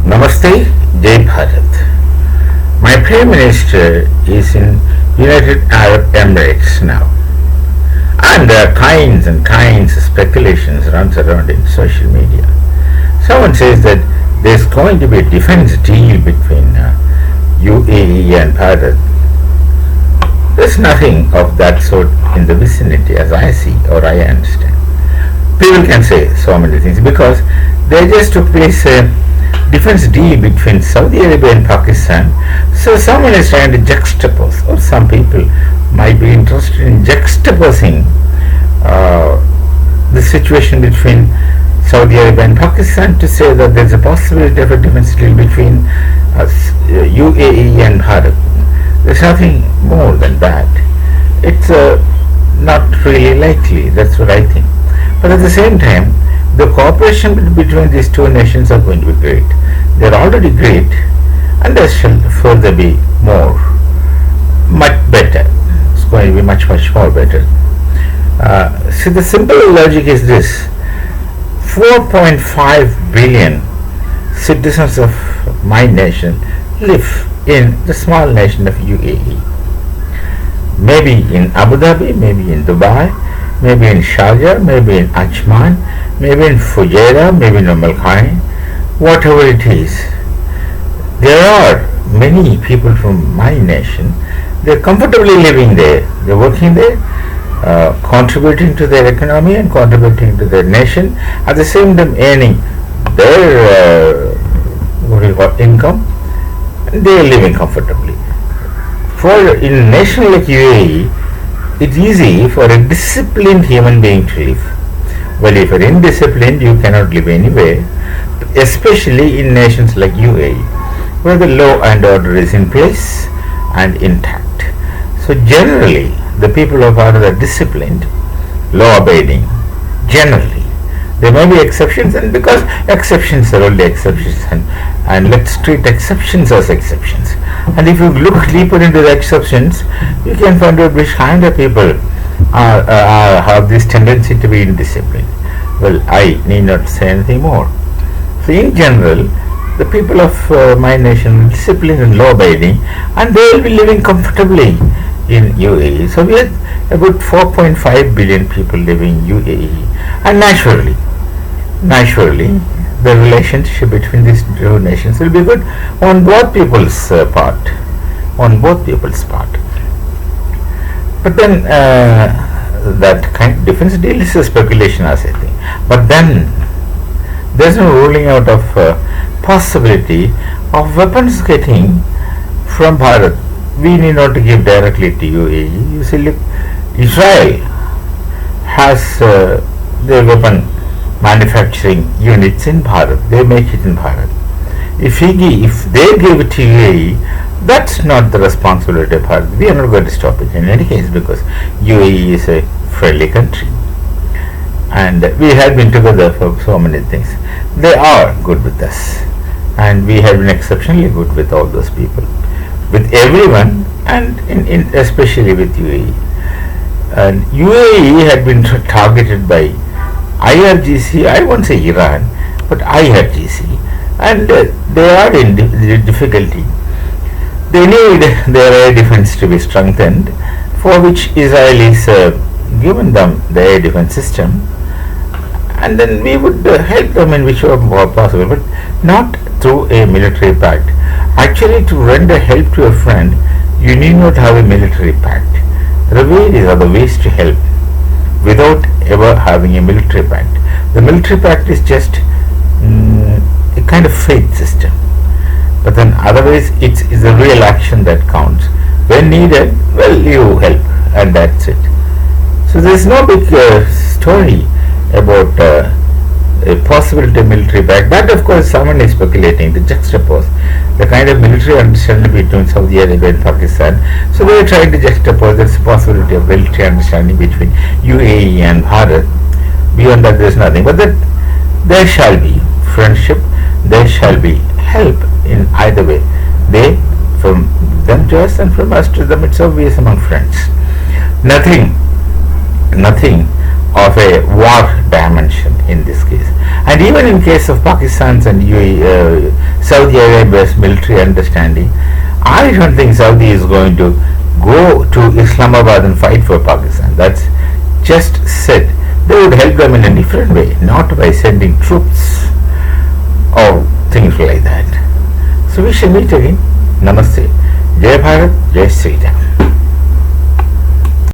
Namaste, Jai Bharat. My Prime Minister is in United Arab Emirates now, and there are kinds and kinds of speculations runs around in social media. Someone says that there's going to be a defense deal between UAE and Bharat. There's nothing of that sort in the vicinity as I see or I understand. People can say so many things because they just took place a defense deal between Saudi Arabia and Pakistan. So someone is trying to juxtapose, or some people might be interested in juxtaposing the situation between Saudi Arabia and Pakistan to say that there's a possibility of a defense deal between UAE and Bharat. There's nothing more than that. It's not really likely, that's what I think. But at the same time, the cooperation between these two nations are going to be great. They're already great, and there shall further be more, much better. It's going to be much more better. See, the simple logic is this: 4.5 billion citizens of my nation live in the small nation of UAE. Maybe in Abu Dhabi, maybe in Dubai, maybe in Sharjah, maybe in Ajman, maybe in Fujairah, maybe in Al Khain, whatever it is. There are many people from my nation. They're comfortably living there. They're working there, contributing to their economy and contributing to their nation. At the same time, earning their income. They are living comfortably. For in a nation like UAE, it's easy for a disciplined human being to live. Well, if you're indisciplined, you cannot live anywhere, especially in nations like UAE, where the law and order is in place and intact. So generally, the people of Bharat are disciplined, law-abiding, generally. There may be exceptions, and because exceptions are only exceptions, and let's treat exceptions as exceptions. And if you look deeper into the exceptions, you can find out which kind of people have this tendency to be indisciplined. Well, I need not say anything more. So in general, the people of my nation are disciplined and law-abiding, and they will be living comfortably in UAE. So we have about 4.5 billion people living in UAE, and naturally, the relationship between these two nations will be good on both people's part. But then that kind of defense deal is a speculation, as I think. But then there's no ruling out of possibility of weapons getting from Bharat. We need not to give directly to UAE. You see, look, Israel has their weapon manufacturing units in Bharat. They make it in Bharat. If they give it to UAE, that's not the responsibility of Bharat. We are not going to stop it in any case, because UAE is a friendly country, and we have been together for so many things. They are good with us, and we have been exceptionally good with all those people, with everyone, and especially with UAE. And UAE had been targeted by IRGC, I won't say Iran, but IRGC, and they are in difficulty. They need their air defense to be strengthened, for which Israel is given them the air defense system, and then we would help them in whichever possible, but not through a military pact. Actually, to render help to a friend, you need not have a military pact. There are other ways to help without ever having a military pact. The military pact is just a kind of faith system, but then otherwise it's a real action that counts. When needed, well, you help, and that's it. So there's no big story about a possibility of military pact. That, of course, someone is speculating to juxtapose the kind of military understanding between Saudi Arabia and Pakistan. So they are trying to juxtapose this possibility of military understanding between UAE and Bharat. Beyond that, there is nothing. But that there shall be friendship, there shall be help in either way. They from them to us, and from us to them. It's obvious among friends. Nothing of a war dimension in this case. And even in case of Pakistan's and UAE, Saudi Arabia's military understanding, I don't think Saudi is going to go to Islamabad and fight for Pakistan. That's just said. They would help them in a different way, not by sending troops or things like that. So we shall meet again. Namaste. Jai Bharat, Jai Sri Ram.